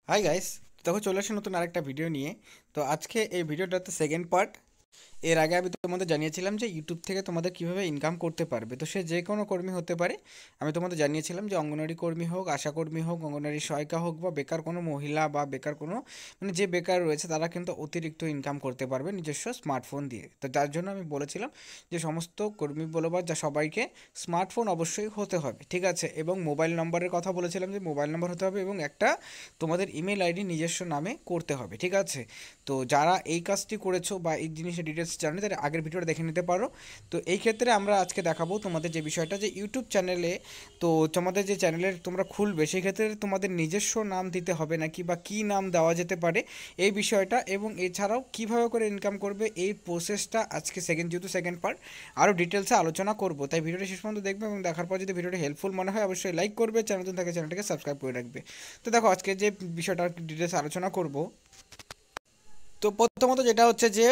Hi guys, দেখো চলে আসে নতুন আরেকটা ভিডিও নিয়ে। তো আজকে এই ভিডিওটাতে সেকেন্ড পার্ট। এর আগে আমি তোমাদের জানিয়েছিলাম যে ইউটিউব থেকে তোমাদের কিভাবে ইনকাম করতে পারবে। তো সে যে কোনো কর্মী হতে পারে। আমি তোমাদের জানিয়েছিলাম যে অঙ্গনওয়াড়ি কর্মী হোক, আশা কর্মী হোক, অঙ্গনওয়াড়ি সহায়িকা হোক, বা বেকার কোনো মহিলা বা বেকার কোনো মানে যে বেকার রয়েছে তারা কিন্তু অতিরিক্ত ইনকাম করতে পারবে নিজস্ব স্মার্টফোন দিয়ে। তো যার জন্য আমি বলেছিলাম যে সমস্ত কর্মী বলো বা যা সবাইকে স্মার্টফোন অবশ্যই হতে হবে, ঠিক আছে। এবং মোবাইল নম্বরের কথা বলেছিলাম যে মোবাইল নম্বর হতে হবে এবং একটা তোমাদের ইমেল আইডি নিজস্ব নামে করতে হবে, ঠিক আছে। তো যারা এই কাজটি করেছো বা এই জিনিসের ডিটেলস জানো তারা আগের ভিডিওটা দেখে নিতে পারো। তো এই ক্ষেত্রে আমরা আজকে দেখাবো তোমাদের যে বিষয়টা, যে ইউটিউব চ্যানেলে তো তোমাদের যে চ্যানেলের তোমরা খুলবে সেই ক্ষেত্রে তোমাদের নিজস্ব নাম দিতে হবে নাকি বা কী নাম দেওয়া যেতে পারে এই বিষয়টা, এবং এছাড়াও কিভাবে করে ইনকাম করবে এই প্রসেসটা আজকে যেহেতু সেকেন্ড পার্ট আরও ডিটেলসে আলোচনা করবো। তাই ভিডিওটা শেষ পর্যন্ত দেখবে এবং দেখার পর যদি ভিডিওটা হেল্পফুল মনে হয় অবশ্যই লাইক করবে, চ্যানেল নতুন থাকে চ্যানেলটাকে সাবস্ক্রাইব করে রাখবে। তো দেখো আজকে যে বিষয়টা ডিটেলস আলোচনা করব। তো প্রথমত যেটা হচ্ছে যে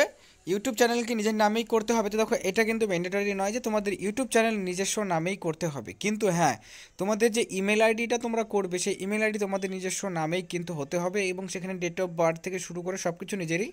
ইউটিউব চ্যানেলকে নিজের নামেই করতে হবে। তো দেখো এটা কিন্তু ম্যান্ডেটরি নয় যে তোমাদের ইউটিউব চ্যানেল নিজস্ব নামেই করতে হবে, কিন্তু হ্যাঁ তোমাদের যে ইমেল আইডিটা তোমরা করবে সেই ইমেল আইডি তোমাদের নিজস্ব নামেই কিন্তু হতে হবে এবং সেখানে ডেট অফ বার্থ থেকে শুরু করে সব কিছু নিজেরই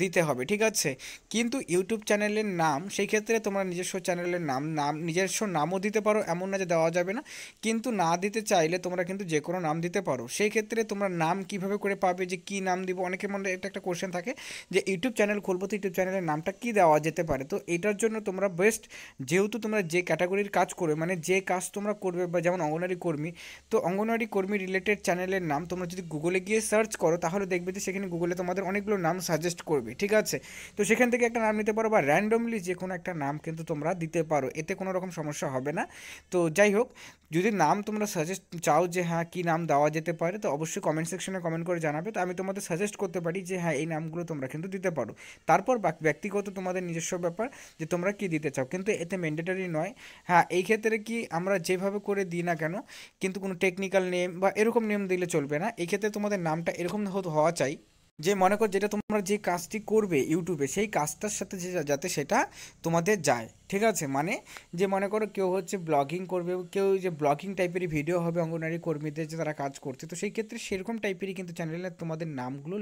দিতে হবে, ঠিক আছে। কিন্তু ইউটিউব চ্যানেলের নাম সেই ক্ষেত্রে তোমরা নিজস্ব চ্যানেলের নাম নিজস্ব নামও দিতে পারো, এমন না যে দেওয়া যাবে না। কিন্তু না দিতে চাইলে তোমরা কিন্তু যে কোনো নাম দিতে পারো। সেই ক্ষেত্রে তোমরা নাম কিভাবে করে পাবে, যে কী নাম দিব, অনেকের মনে এটা একটা কোশ্চেন থাকে যে ইউটিউব চ্যানেল খুলবো তো ইউটিউব চ্যানেলের নামটা কী দেওয়া যেতে পারে। তো এটার জন্য তোমরা বেস্ট, যেহেতু তোমরা যে ক্যাটাগরির কাজ করবে মানে যে কাজ তোমরা করবে, বা যেমন অঙ্গনওয়াড়ি কর্মী, তো অঙ্গনওয়াড়ি কর্মী রিলেটেড চ্যানেলের নাম তোমরা যদি গুগলে গিয়ে সার্চ করো তাহলে দেখবে যে সেখানে গুগলে তোমাদের অনেকগুলো নাম সাজেস্ট করবে, ঠিক আছে। তো সেখান থেকে একটা নাম নিতে পারো বা র্যান্ডমলি যে কোনো একটা নাম কিন্তু তোমরা দিতে পারো, এতে কোনো রকম সমস্যা হবে না। তো যাই হোক, যদি নাম তোমরা সাজেস্ট চাও যে হ্যাঁ কী নাম দেওয়া যেতে পারে তো অবশ্যই কমেন্ট সেকশনে কমেন্ট করে জানাবে। তো আমি তোমাদের সাজেস্ট করতে পারি যে হ্যাঁ এই নামগুলো তোমরা কিন্তু দিতে পারো। তারপর ব্যক্তিগত তোমাদের নিজস্ব ব্যাপার যে তোমরা কি দিতে চাও, কিন্তু এতে ম্যান্ডেটরি নয়। হ্যাঁ এই ক্ষেত্রে কি আমরা যেভাবে করে দিই না কেন, কিন্তু কোনো টেকনিক্যাল নেম বা এরকম নেম দিলে চলবে না। এই ক্ষেত্রে তোমাদের নামটা এরকম হওয়া চাই যে মনে কর যেটা তোমরা যে কাজটি করবে ইউটিউবে সেই কাজটার সাথে যে যাতে সেটা তোমাদের যায়, ঠিক আছে। মানে যে মনে করো কেউ হচ্ছে ব্লগিং করবে, কেউ যে ব্লগিং টাইপেরই ভিডিও হবে অঙ্গনওয়াড়ি কর্মীদের যে তারা কাজ করছে, তো সেই ক্ষেত্রে সেরকম টাইপেরই কিন্তু চ্যানেলে তোমাদের নামগুলো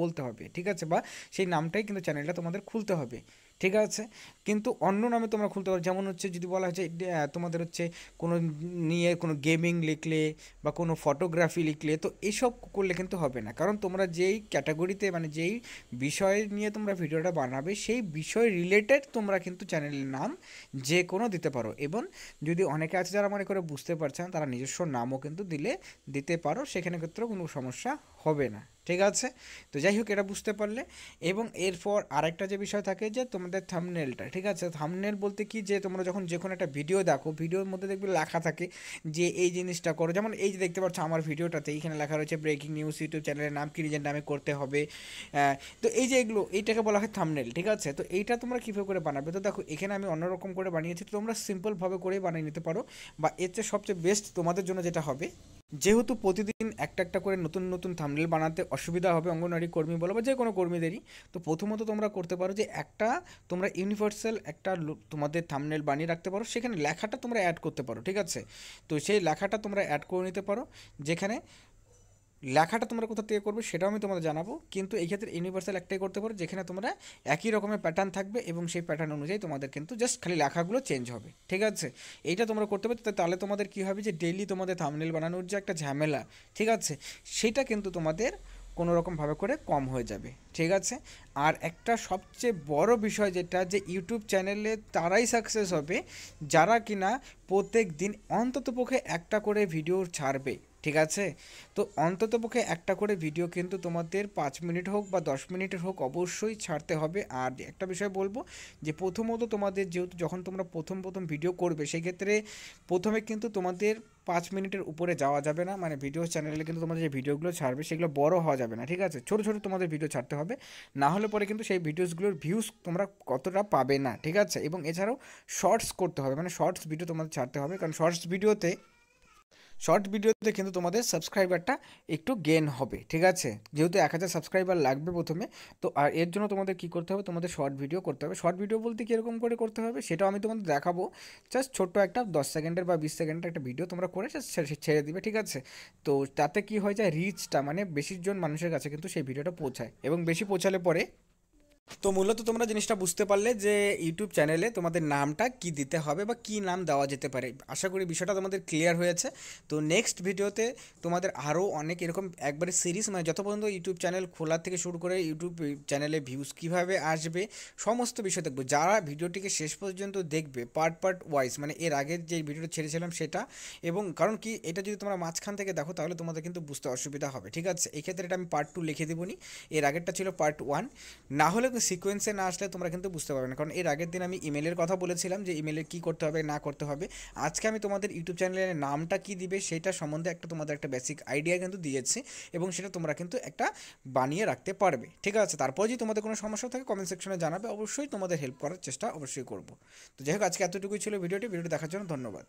বলতে হবে, ঠিক আছে। বা সেই নামটাই কিন্তু চ্যানেলটা তোমাদের খুলতে হবে, ঠিক আছে। কিন্তু অন্য নামে তোমরা খুলতে পারো, যেমন হচ্ছে যদি বলা হচ্ছে তোমাদের হচ্ছে কোনো নিয়ে কোনো গেমিং লিখলে বা কোনো ফটোগ্রাফি লিখলে, তো এইসব করলে কিন্তু হবে না। কারণ তোমরা যেই ক্যাটাগরিতে মানে যেই বিষয় নিয়ে তোমরা ভিডিওটা বানাবে সেই বিষয় রিলেটেড তোমরা কিন্তু চ্যানেলের নাম যে কোনো দিতে পারো। এবং যদি অনেকে আছে যারা মনে করে বুঝতে পারছে না তারা নিজস্ব নামও কিন্তু দিতে পারো, সেখানে ক্ষেত্রেও কোনো সমস্যা হবে না, ঠিক আছে। তো যাই হোক এটা বুঝতে পারলে। এবং এরপর আরেকটা যে বিষয় থাকে যে তোমাদের থাম্বনেলটা, ঠিক আছে। থাম্বনেল বলতে কি, যে তোমরা যখন যে কোনো একটা ভিডিও দেখো ভিডিওর মধ্যে দেখবে লেখা থাকে যে এই জিনিসটা করো, যেমন এই যে দেখতে পাচ্ছ আমার ভিডিওটাতে এইখানে লেখা রয়েছে ব্রেকিং নিউজ, ইউটিউব চ্যানেলের নাম কি নিজের নামে করতে হবে। তো এই যে এগুলো এইটাকে বলা হয় থাম্বনেল, ঠিক আছে। তো এইটা তোমরা কীভাবে করে বানাবে, তো দেখো এখানে আমি অন্যরকম করে বানিয়েছি, তো তোমরা সিম্পলভাবে করেই বানিয়ে নিতে পারো। বা এর চেয়ে সবচেয়ে বেস্ট তোমাদের জন্য যেটা হবে, যেহেতু প্রতিদিন একটা একটা করে নতুন নতুন থাম্বনেল বানাতে অসুবিধা হবে অঙ্গনওয়াড়ি কর্মী বলো বা যে কোনো কর্মীদেরই, তো প্রথমত তোমরা করতে পারো যে একটা তোমরা ইউনিভার্সাল একটা তোমাদের থাম্বনেল বানিয়ে রাখতে পারো, সেখানে লেখাটা তোমরা অ্যাড করতে পারো, ঠিক আছে। তো সেই লেখাটা তোমরা অ্যাড করে নিতে পারো, যেখানে লেখাটা তোমরা কোথা থেকে করবে সেটাও আমি তোমাদের জানাবো, কিন্তু এই ক্ষেত্রে ইউনিভার্সাল একটাই করতে পারো যেখানে তোমরা একই রকমের প্যাটার্ন থাকবে এবং সেই প্যাটার্ন অনুযায়ী তোমাদের কিন্তু জাস্ট খালি লেখাগুলো চেঞ্জ হবে, ঠিক আছে। এইটা তোমরা করতে পারো, তাহলে তোমাদের কী হবে যে ডেইলি তোমাদের থাম্বনেল বানানোর যে একটা ঝামেলা, ঠিক আছে, সেটা কিন্তু তোমাদের কোনো রকমভাবে করে কম হয়ে যাবে, ঠিক আছে। আর একটা সবচেয়ে বড় বিষয় যেটা, যে ইউটিউব চ্যানেলে তারাই সাকসেস হবে যারা কিনা প্রত্যেক দিন অন্ততপক্ষে একটা করে ভিডিও ছাড়বে, ঠিক আছে। তো অন্ততপক্ষে একটা করে ভিডিও কিন্তু তোমাদের 5 মিনিট হোক বা 10 মিনিটের হোক অবশ্যই ছাড়তে হবে। আর একটা বিষয় বলবো যে প্রথমত তোমাদের যেহেতু যখন তোমরা প্রথম প্রথম ভিডিও করবে সেই ক্ষেত্রে প্রথমে কিন্তু তোমাদের 5 মিনিটের উপরে যাওয়া যাবে না, মানে ভিডিও চ্যানেলে কিন্তু তোমাদের যে ভিডিওগুলো ছাড়বে সেগুলো বড় হওয়া যাবে না, ঠিক আছে। ছোটো ছোটো তোমাদের ভিডিও ছাড়তে হবে, না হলে পরে কিন্তু সেই ভিডিওসগুলোর ভিউজ তোমরা কতটা পাবে না, ঠিক আছে। এবং এছাড়াও শর্টস করতে হবে, মানে শর্টস ভিডিও তোমাদের ছাড়তে হবে, কারণ শর্ট ভিডিওতে কিন্তু তোমাদের সাবস্ক্রাইবারটা একটু গেন হবে, ঠিক আছে? যেহেতু 1000 সাবস্ক্রাইবার লাগবে প্রথমে, তো আর এর জন্য তোমাদের কি করতে হবে, তোমাদের শর্ট ভিডিও করতে হবে। শর্ট ভিডিও বলতে কীরকম করে করতে হবে সেটাও আমি তোমাদের দেখাবো। জাস্ট ছোট্ট একটা 10 সেকেন্ডের বা 20 সেকেন্ডের একটা ভিডিও তোমরা করে জাস্ট ছেড়ে দিবে, ঠিক আছে? তো তাতে কি হয়ে যায়, রিচটা মানে বেশিজন মানুষের কাছে কিন্তু সেই ভিডিওটা পৌঁছায়, এবং বেশি পৌঁছালে পরে তো মূলত তোমরা জিনিসটা বুঝতে পারলে যে ইউটিউব চ্যানেলে তোমাদের নামটা কি দিতে হবে বা কি নাম দেওয়া যেতে পারে। আশা করি বিষয়টা তোমাদের ক্লিয়ার হয়েছে। তো নেক্সট ভিডিওতে তোমাদের আরও অনেক এরকম একবারে সিরিজ, মানে যত পর্যন্ত ইউটিউব চ্যানেল খোলা থেকে শুরু করে ইউটিউব চ্যানেলে ভিউজ কীভাবে আসবে সমস্ত বিষয় দেখবো। যারা ভিডিওটিকে শেষ পর্যন্ত দেখবে পার্ট পার্ট ওয়াইজ, মানে এর আগের যে ভিডিওটা ছেড়েছিলাম সেটা, এবং কারণ কি এটা যদি তোমরা মাঝখান থেকে দেখো তাহলে তোমাদের কিন্তু বুঝতে অসুবিধা হবে, ঠিক আছে? এই ক্ষেত্রে এটা আমি পার্ট 2 লিখে দেবনি, এর আগেরটা ছিল পার্ট 1। না হলে সিকোয়েন্সে না আসলে তোমরা কিন্তু বুঝতে পারবে না, কারণ এর আগের দিন আমি ইমেলের কথা বলেছিলাম যে ইমেলে কী করতে হবে না করতে হবে। আজকে আমি তোমাদের ইউটিউব চ্যানেলের নামটা কী দিবে সেটা সম্বন্ধে একটা তোমাদের একটা বেসিক আইডিয়া কিন্তু দিয়েছি, এবং সেটা তোমরা কিন্তু একটা বানিয়ে রাখতে পারবে, ঠিক আছে? তারপর যদি তোমাদের কোনো সমস্যা থাকে কমেন্ট সেকশনে জানাবে, অবশ্যই তোমাদের হেল্প করার চেষ্টা অবশ্যই করব। তো যাই হোক, আজকে এতটুকুই ছিল ভিডিওটি দেখার জন্য ধন্যবাদ।